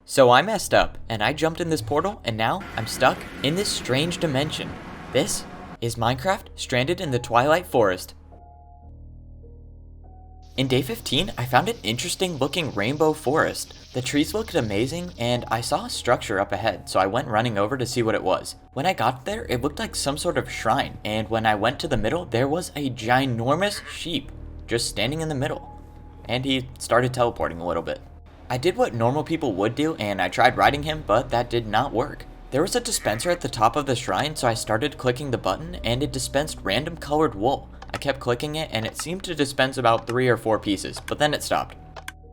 So I messed up, and I jumped in this portal, and now I'm stuck in this strange dimension. This is Minecraft stranded in the Twilight Forest. In day 15, I found an interesting looking rainbow forest. The trees looked amazing, and I saw a structure up ahead, so I went running over to see what it was. When I got there, it looked like some sort of shrine, and when I went to the middle, there was a ginormous sheep just standing in the middle. And he started teleporting a little bit. I did what normal people would do, and I tried riding him, but that did not work. There was a dispenser at the top of the shrine, so I started clicking the button, and it dispensed random colored wool. I kept clicking it, and it seemed to dispense about 3 or 4 pieces, but then it stopped.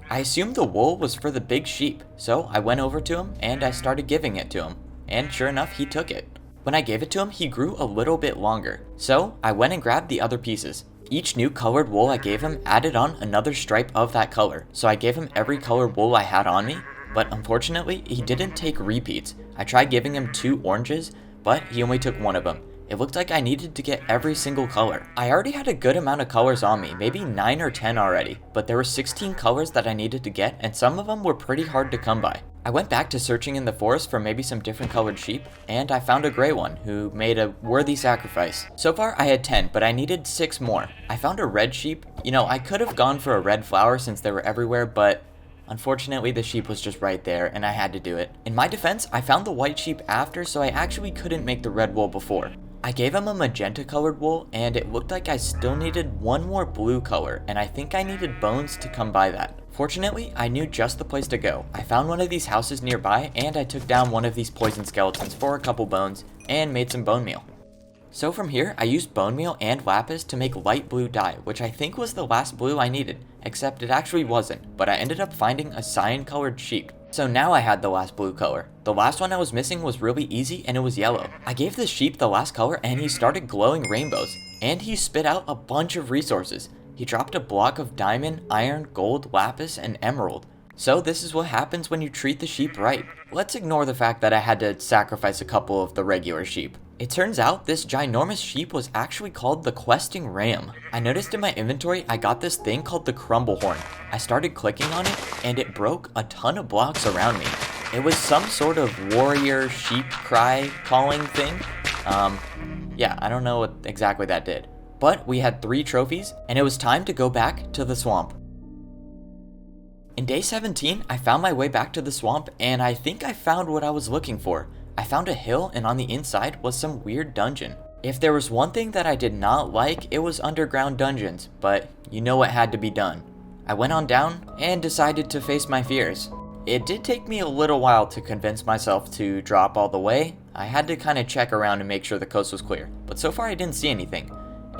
I assumed the wool was for the big sheep, so I went over to him, and I started giving it to him. And sure enough, he took it. When I gave it to him, he grew a little bit longer, so I went and grabbed the other pieces. Each new colored wool I gave him added on another stripe of that color, so I gave him every colored wool I had on me, but unfortunately, he didn't take repeats. I tried giving him 2 oranges, but he only took 1 of them. It looked like I needed to get every single color. I already had a good amount of colors on me, maybe 9 or 10 already, but there were 16 colors that I needed to get, and some of them were pretty hard to come by. I went back to searching in the forest for maybe some different colored sheep, and I found a gray one who made a worthy sacrifice. So far I had 10, but I needed 6 more. I found a red sheep. I could have gone for a red flower since they were everywhere, but unfortunately the sheep was just right there and I had to do it. In my defense, I found the white sheep after, so I actually couldn't make the red wool before. I gave him a magenta colored wool, and it looked like I still needed 1 more blue color, and I think I needed bones to come by that. Fortunately, I knew just the place to go. I found one of these houses nearby, and I took down one of these poison skeletons for a couple bones, and made some bone meal. So from here, I used bone meal and lapis to make light blue dye, which I think was the last blue I needed, except it actually wasn't, but I ended up finding a cyan colored sheep. So now I had the last blue color. The last one I was missing was really easy, and it was yellow. I gave the sheep the last color, and he started glowing rainbows, and he spit out a bunch of resources. He dropped a block of diamond, iron, gold, lapis, and emerald. So this is what happens when you treat the sheep right. Let's ignore the fact that I had to sacrifice a couple of the regular sheep. It turns out this ginormous sheep was actually called the questing ram. I noticed in my inventory I got this thing called the crumble horn. I started clicking on it, and it broke a ton of blocks around me. It was some sort of warrior sheep cry calling thing. Yeah, I don't know what exactly that did. But we had 3 trophies, and it was time to go back to the swamp. In day 17, I found my way back to the swamp, and I think I found what I was looking for. I found a hill, and on the inside was some weird dungeon. If there was one thing that I did not like, it was underground dungeons, but you know what had to be done. I went on down and decided to face my fears. It did take me a little while to convince myself to drop all the way. I had to kind of check around and make sure the coast was clear, but so far I didn't see anything.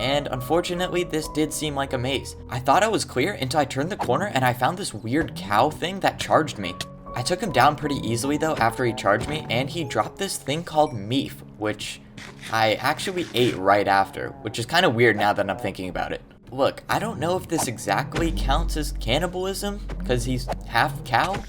And unfortunately, this did seem like a maze. I thought I was clear until I turned the corner and I found this weird cow thing that charged me. I took him down pretty easily though after he charged me, and he dropped this thing called meat, which I actually ate right after, which is kind of weird now that I'm thinking about it. Look, I don't know if this exactly counts as cannibalism because he's half cow.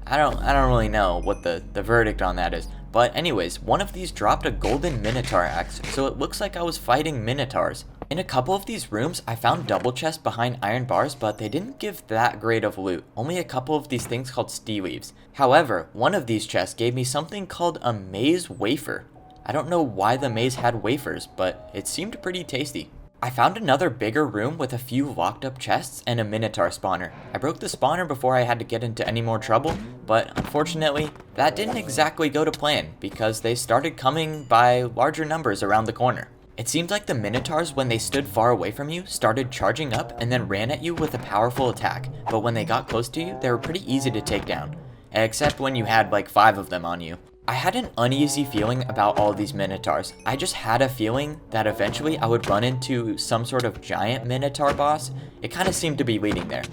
I don't really know what the verdict on that is. But anyways, one of these dropped a golden Minotaur axe, so it looks like I was fighting Minotaurs. In a couple of these rooms, I found double chests behind iron bars, but they didn't give that great of loot. Only a couple of these things called steel leaves. However, one of these chests gave me something called a maize wafer. I don't know why the maize had wafers, but it seemed pretty tasty. I found another bigger room with a few locked up chests and a Minotaur spawner. I broke the spawner before I had to get into any more trouble, but unfortunately, that didn't exactly go to plan because they started coming by larger numbers around the corner. It seemed like the Minotaurs, when they stood far away from you, started charging up and then ran at you with a powerful attack, but when they got close to you, they were pretty easy to take down, except when you had like 5 of them on you. I had an uneasy feeling about all these Minotaurs. I just had a feeling that eventually I would run into some sort of giant Minotaur boss. It kind of seemed to be leading there.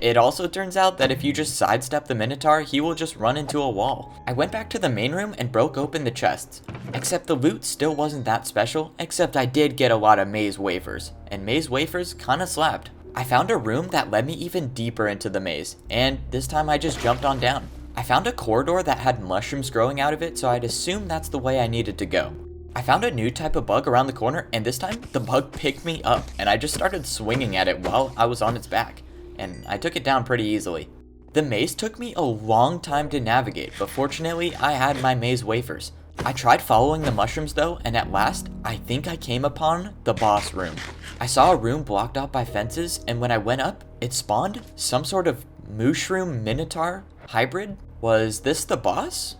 It also turns out that if you just sidestep the Minotaur, he will just run into a wall. I went back to the main room and broke open the chests. Except the loot still wasn't that special, except I did get a lot of maize wafers. And maize wafers kind of slapped. I found a room that led me even deeper into the maze, and this time I just jumped on down. I found a corridor that had mushrooms growing out of it, so I'd assume that's the way I needed to go. I found a new type of bug around the corner, and this time the bug picked me up, and I just started swinging at it while I was on its back, and I took it down pretty easily. The maze took me a long time to navigate, but fortunately I had my maze wafers. I tried following the mushrooms though, and at last, I think I came upon the boss room. I saw a room blocked off by fences, and when I went up, it spawned some sort of mushroom Minotaur hybrid. Was this the boss?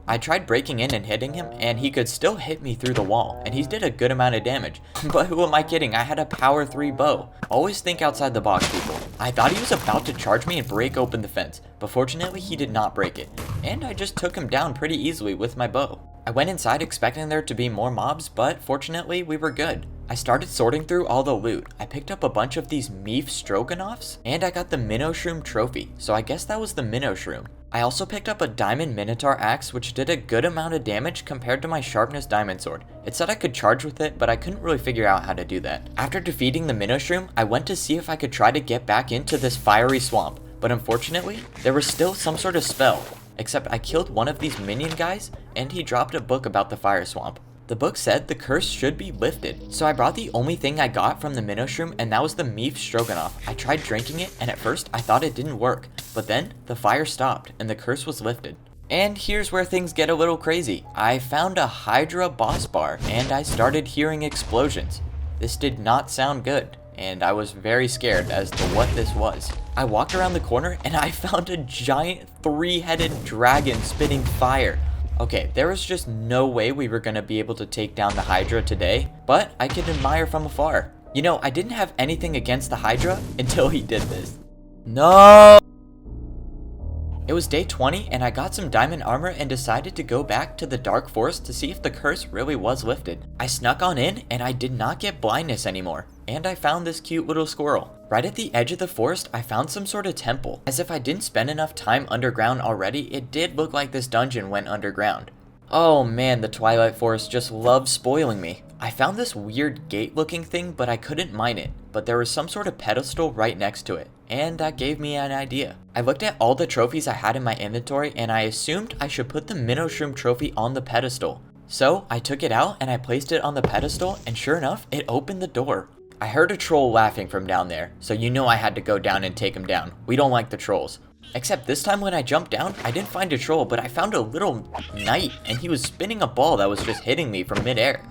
I tried breaking in and hitting him, and he could still hit me through the wall, and he did a good amount of damage. But who am I kidding? I had a power 3 bow. Always think outside the box, people. I thought he was about to charge me and break open the fence, but fortunately he did not break it, and I just took him down pretty easily with my bow. I went inside expecting there to be more mobs, but fortunately we were good. I started sorting through all the loot. I picked up a bunch of these meat stroganoffs, and I got the Minoshroom trophy, so I guess that was the Minoshroom. I also picked up a diamond Minotaur axe, which did a good amount of damage compared to my sharpness diamond sword. It said I could charge with it, but I couldn't really figure out how to do that. After defeating the Minoshroom, I went to see if I could try to get back into this fiery swamp, but unfortunately, there was still some sort of spell. Except I killed one of these minion guys, and he dropped a book about the fire swamp. The book said the curse should be lifted, so I brought the only thing I got from the Minoshroom, and that was the beef stroganoff. I tried drinking it, and at first I thought it didn't work, but then the fire stopped, and the curse was lifted. And here's where things get a little crazy. I found a Hydra boss bar, and I started hearing explosions. This did not sound good, and I was very scared as to what this was. I walked around the corner, and I found a giant 3-headed dragon spitting fire. Okay, there was just no way we were going to be able to take down the Hydra today, but I could admire from afar. You know, I didn't have anything against the Hydra until he did this. No! It was day 20, and I got some diamond armor and decided to go back to the dark forest to see if the curse really was lifted. I snuck on in, and I did not get blindness anymore. And I found this cute little squirrel. Right at the edge of the forest, I found some sort of temple. As if I didn't spend enough time underground already, it did look like this dungeon went underground. Oh man, the Twilight Forest just loves spoiling me. I found this weird gate looking thing, but I couldn't mine it. But there was some sort of pedestal right next to it, and that gave me an idea. I looked at all the trophies I had in my inventory, and I assumed I should put the Minoshroom trophy on the pedestal. So I took it out and I placed it on the pedestal, and sure enough, it opened the door. I heard a troll laughing from down there, so you know I had to go down and take him down. We don't like the trolls. Except this time when I jumped down, I didn't find a troll, but I found a little knight, and he was spinning a ball that was just hitting me from midair.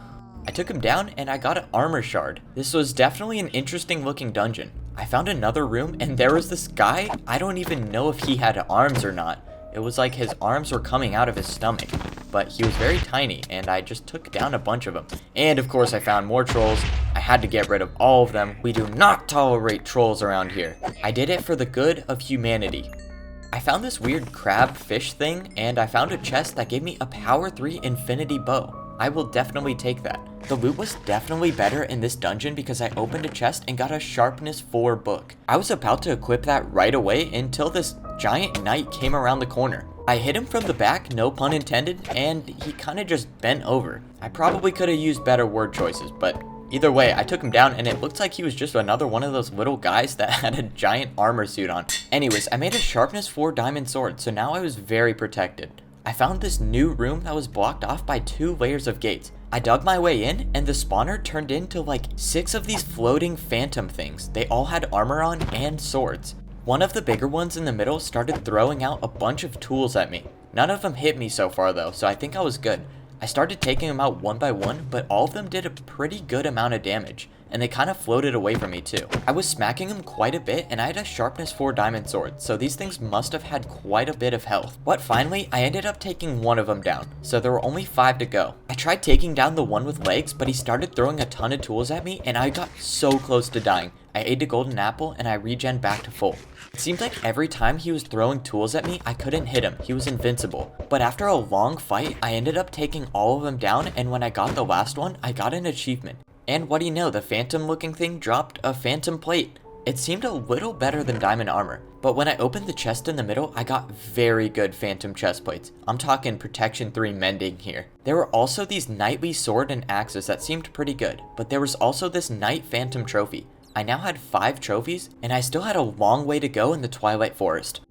I took him down, and I got an armor shard. This was definitely an interesting looking dungeon. I found another room, and there was this guy. I don't even know if he had arms or not. It was like his arms were coming out of his stomach, but he was very tiny, and I just took down a bunch of them. And of course I found more trolls. I had to get rid of all of them. We do not tolerate trolls around here. I did it for the good of humanity. I found this weird crab fish thing, and I found a chest that gave me a power 3 infinity bow. I will definitely take that. The loot was definitely better in this dungeon because I opened a chest and got a sharpness 4 book. I was about to equip that right away until this giant knight came around the corner. I hit him from the back, no pun intended, and he kind of just bent over. I probably could have used better word choices, but either way, I took him down, and it looked like he was just another one of those little guys that had a giant armor suit on. Anyways, I made a sharpness 4 diamond sword, so now I was very protected. I found this new room that was blocked off by 2 layers of gates. I dug my way in, and the spawner turned into like 6 of these floating phantom things. They all had armor on and swords. One of the bigger ones in the middle started throwing out a bunch of tools at me. None of them hit me so far though, so I think I was good. I started taking them out one by one, but all of them did a pretty good amount of damage, and they kind of floated away from me too. I was smacking them quite a bit, and I had a sharpness 4 diamond sword, so these things must have had quite a bit of health. But finally, I ended up taking one of them down, so there were only 5 to go. I tried taking down the one with legs, but he started throwing a ton of tools at me, and I got so close to dying. I ate a golden apple, and I regen back to full. It seemed like every time he was throwing tools at me, I couldn't hit him. He was invincible. But after a long fight, I ended up taking all of them down, and when I got the last one, I got an achievement. And what do you know, the phantom looking thing dropped a phantom plate. It seemed a little better than diamond armor, but when I opened the chest in the middle, I got very good phantom chest plates. I'm talking protection 3 mending here. There were also these knightly sword and axes that seemed pretty good, but there was also this knight phantom trophy. I now had 5 trophies, and I still had a long way to go in the Twilight Forest.